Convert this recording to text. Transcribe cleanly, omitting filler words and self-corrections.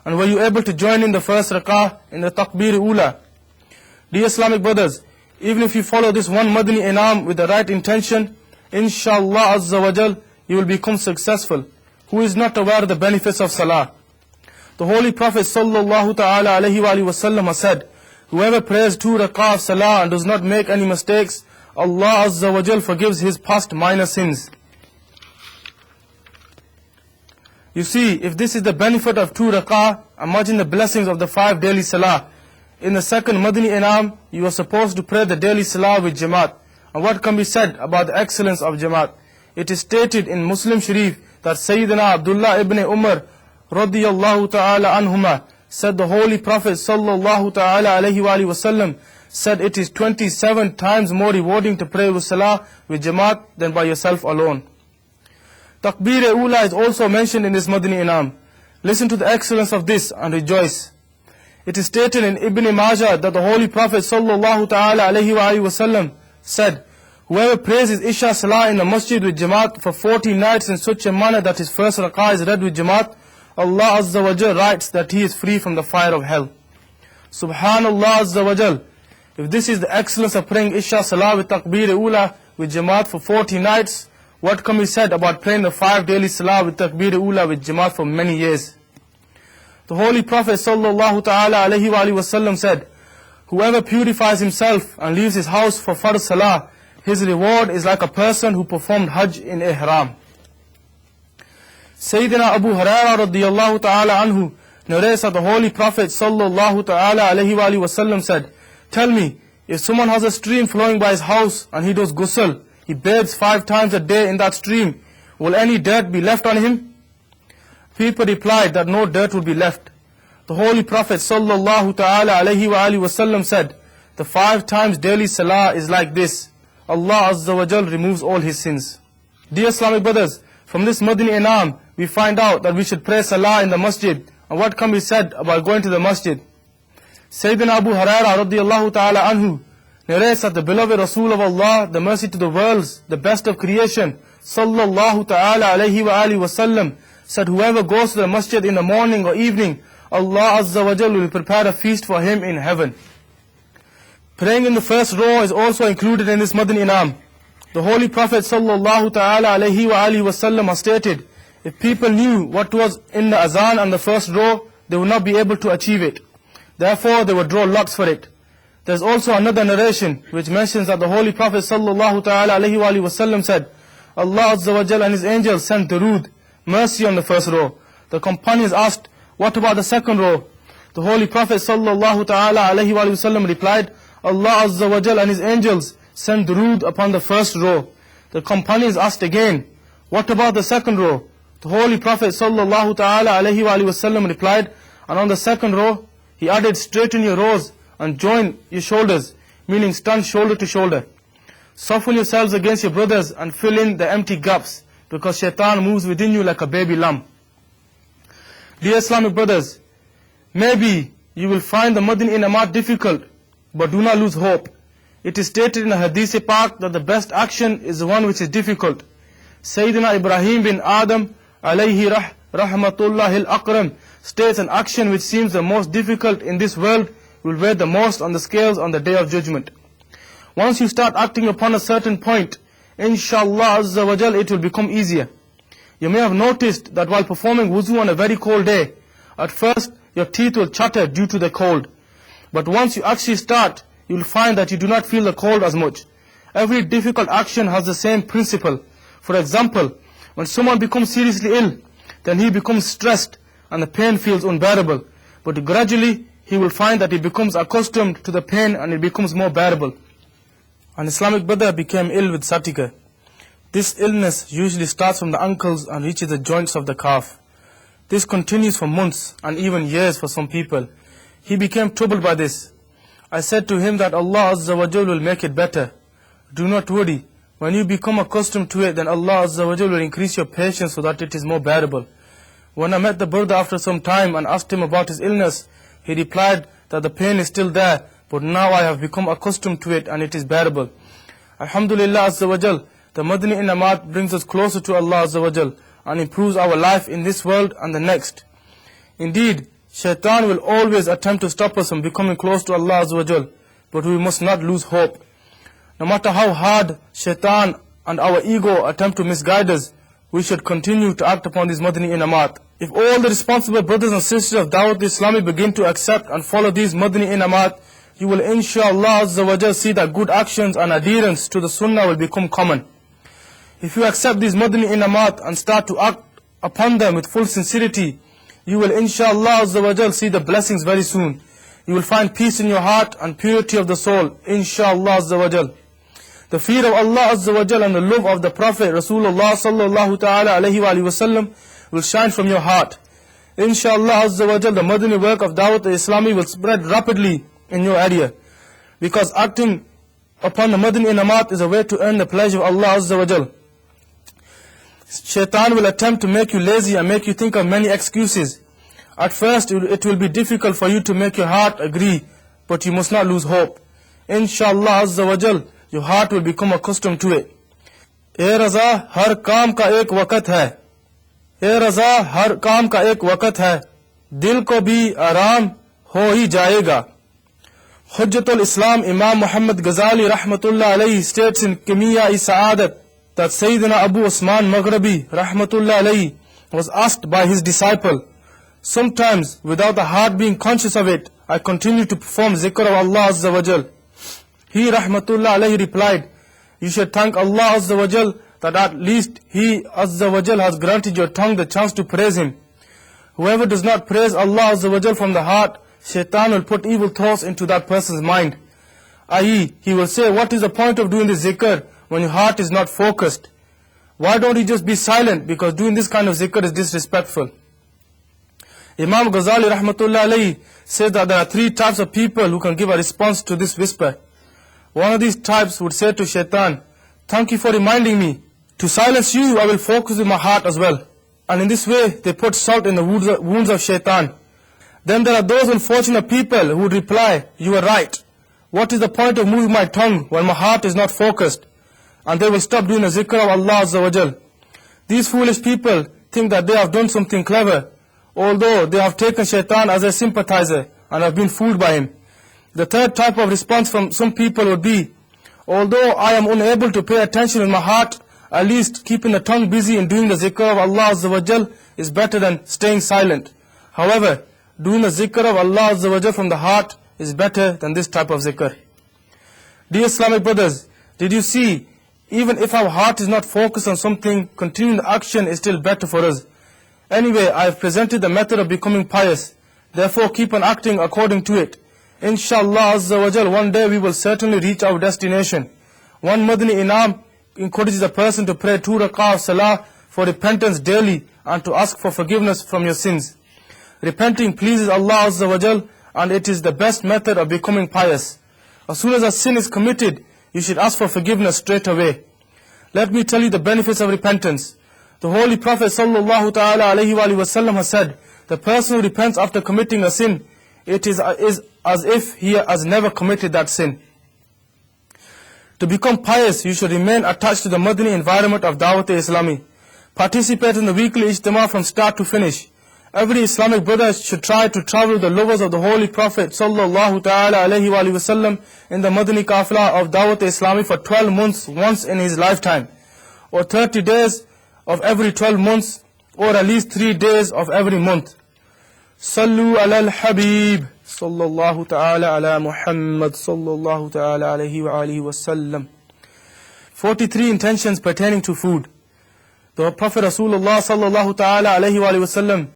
And were you able to join in the first rak'ah in the Takbir Ula? Dear Islamic brothers, even if you follow this one Madani Inam with the right intention, inshallah Azza wa Jal, you will become successful. Who is not aware of the benefits of Salah? The Holy Prophet sallallahu ta'ala alayhi wa sallam has said, whoever prays 2 rak'ah of Salah and does not make any mistakes, Allah Azza wa Jal forgives his past minor sins. You see, if this is the benefit of 2 rak'ah, imagine the blessings of the 5 daily Salah. In the second Madani Inam, you are supposed to pray the daily Salah with Jamaat. And what can be said about the excellence of Jamaat? It is stated in Muslim Sharif that Sayyidina Abdullah ibn Umar radiyallahu ta'ala anhuma said the Holy Prophet sallallahu ta'ala alayhi wa sallam said it is 27 times more rewarding to pray with Salah with Jamaat than by yourself alone. Takbir-e-Ula is also mentioned in this Madani Inam. Listen to the excellence of this and rejoice. It is stated in Ibn Majah that the Holy Prophet sallallahu ta'ala alayhi wa sallam said, whoever prays his Isha Salah in the masjid with Jamaat for 40 nights in such a manner that his first rak'ah is read with Jamaat, Allah Azza wa Jal writes that he is free from the fire of hell. Subhanallah Azza wa Jal. If this is the excellence of praying Isha Salah with Takbir-e-Ula with Jamaat for 40 nights, what can be said about praying the 5 daily Salah with Takbir-e-Ula with Jamaat for many years? The Holy Prophet sallallahu ta'ala alayhi wa sallam said, whoever purifies himself and leaves his house for Fard Salah, his reward is like a person who performed Hajj in Ihram. Sayyidina Abu Hurairah radiyallahu ta'ala anhu narrates that the Holy Prophet sallallahu ta'ala alayhi wa sallam said, tell me, if someone has a stream flowing by his house and he does ghusl, he bathes 5 times a day in that stream, will any dirt be left on him? People replied that no dirt would be left. The Holy Prophet sallallahu ta'ala alayhi wa sallam said, the 5 times daily Salah is like this. Allah Azza wa Jal removes all his sins. Dear Islamic brothers, from this Madani Inam, we find out that we should pray Salah in the masjid. And what can be said about going to the masjid? Sayyidina Abu Hurairah radiyallahu ta'ala anhu narrates that the beloved Rasul of Allah, the mercy to the worlds, the best of creation, sallallahu ta'ala alayhi wa sallam, said whoever goes to the masjid in the morning or evening, Allah Azza wa Jal will prepare a feast for him in heaven. Praying in the first row is also included in this Madani Inam. The Holy Prophet sallallahu ta'ala alayhi wa sallam has stated, if people knew what was in the azan and the first row, they would not be able to achieve it. Therefore, they would draw lots for it. There is also another narration which mentions that the Holy Prophet sallallahu ta'ala alayhi wa sallam said, Allah Azza wa Jal and His angels sent durood, mercy on the first row. The companions asked, what about the second row? The Holy Prophet sallallahu ta'ala alayhi wa sallam replied, Allah Azza wa Jal and His angels sent durood upon the first row. The companions asked again, what about the second row? The Holy Prophet sallallahu ta'ala alayhi wa sallam replied, and on the second row, he added, straighten your rows and join your shoulders, meaning stand shoulder to shoulder. Soften yourselves against your brothers and fill in the empty gaps, because shaitan moves within you like a baby lamb. Dear Islamic brothers, maybe you will find the Madani Inamat difficult, but do not lose hope. It is stated in the Hadith Pak that the best action is the one which is difficult. Sayyidina Ibrahim bin Adam alayhi rahmatullahi al-akram states an action which seems the most difficult in this world will weigh the most on the scales on the day of judgment. Once you start acting upon a certain point, inshallah Azza wa Jal, it will become easier. You may have noticed that while performing wuzu on a very cold day, at first your teeth will chatter due to the cold. But once you actually start, you will find that you do not feel the cold as much. Every difficult action has the same principle. For example, when someone becomes seriously ill, then he becomes stressed and the pain feels unbearable. But gradually, he will find that he becomes accustomed to the pain and it becomes more bearable. An Islamic brother became ill with sciatica. This illness usually starts from the ankles and reaches the joints of the calf. This continues for months and even years for some people. He became troubled by this. I said to him that Allah Azza wa Jal will make it better. Do not worry. When you become accustomed to it, then Allah Azza wa Jal will increase your patience so that it is more bearable. When I met the brother after some time and asked him about his illness, he replied that the pain is still there, but now I have become accustomed to it and it is bearable. Alhamdulillah Azza wa Jal, the Madani Inamat brings us closer to Allah Azza wa Jal and improves our life in this world and the next. Indeed, Shaitan will always attempt to stop us from becoming close to Allah Azza wa Jal, but we must not lose hope. No matter how hard Shaitan and our ego attempt to misguide us, we should continue to act upon these Madani inamat. If all the responsible brothers and sisters of Dawat Islami begin to accept and follow these Madani inamat, you will inshallah Azza wa Jal see that good actions and adherence to the Sunnah will become common. If you accept these Madani inamat and start to act upon them with full sincerity, you will inshallah Azza wa Jal see the blessings very soon. You will find peace in your heart and purity of the soul, inshallah Azza wa Jal. The fear of Allah Azza wa Jal and the love of the Prophet Rasulullah sallallahu ta'ala alayhi wa wasallam will shine from your heart. Inshallah Azza wa Jal, the Madani work of Dawat Islami will spread rapidly in your area. Because acting upon the Madani inamat is a way to earn the pleasure of Allah Azza wa Jal. Shaitan will attempt to make you lazy and make you think of many excuses. At first it will be difficult for you to make your heart agree, but you must not lose hope. Inshallah Azza wa Jal, your heart will become accustomed to it. ए रज़ा हर काम का एक वक़्त है, ए रज़ा हर काम का एक वक़्त है, दिल को भी आराम हो ही जाएगा. Hujjatul Islam Imam Muhammad Ghazali rahmatullah alayhi states in Kimiyya-i-Sa'adat that Sayyidina Abu Osman Maghribi rahmatullah alayhi was asked by his disciple, sometimes without the heart being conscious of it, I continue to perform zikr of Allah Azza wa Jal. He rahmatullah alayhi replied, you should thank Allah Azza wa Jal that at least He Azza wa Jal has granted your tongue the chance to praise Him. Whoever does not praise Allah Azza wa Jal from the heart, Shaitan will put evil thoughts into that person's mind. I.e., he will say, what is the point of doing this zikr when your heart is not focused? Why don't you just be silent, because doing this kind of zikr is disrespectful. Imam Ghazali rahmatullah alayhi says that there are three types of people who can give a response to this whisper. One of these types would say to Shaitan, thank you for reminding me. To silence you, I will focus with my heart as well. And in this way, they put salt in the wounds of Shaitan. Then there are those unfortunate people who would reply, you are right. What is the point of moving my tongue when my heart is not focused? And they will stop doing the zikr of Allah Azza wa Jal. These foolish people think that they have done something clever, although they have taken Shaitan as a sympathizer and have been fooled by him. The third type of response from some people would be, although I am unable to pay attention in my heart, at least keeping the tongue busy in doing the zikr of Allah Azza wa Jal is better than staying silent. However, doing the zikr of Allah Azza wa Jal from the heart is better than this type of zikr. Dear Islamic brothers, did you see, even if our heart is not focused on something, continuing the action is still better for us. Anyway, I have presented the method of becoming pious. Therefore, keep on acting according to it. Inshallah Azza wa Jal, one day we will certainly reach our destination. One Madani Inam encourages a person to pray 2 rak'ah of salah for repentance daily and to ask for forgiveness from your sins. Repenting pleases Allah Azza wa Jal, and it is the best method of becoming pious. As soon as a sin is committed, you should ask for forgiveness straight away. Let me tell you the benefits of repentance. The Holy Prophet sallallahu ta'ala alayhi wa sallam has said, the person who repents after committing a sin, it is as if he has never committed that sin. To become pious, you should remain attached to the Madani environment of Dawat Islami. Participate in the weekly ijtima from start to finish. Every Islamic brother should try to travel with the lovers of the Holy Prophet sallallahu ta'ala alayhi wa sallam in the Madani Qafla of Dawat Islami for 12 months once in his lifetime, or 30 days of every 12 months, or at least 3 days of every month. Sallu ala al-Habib sallallahu ta'ala ala Muhammad sallallahu ta'ala alayhi wa alihi wa sallam. 43 intentions pertaining to food. The Prophet Rasulullah sallallahu ta'ala alayhi wa sallam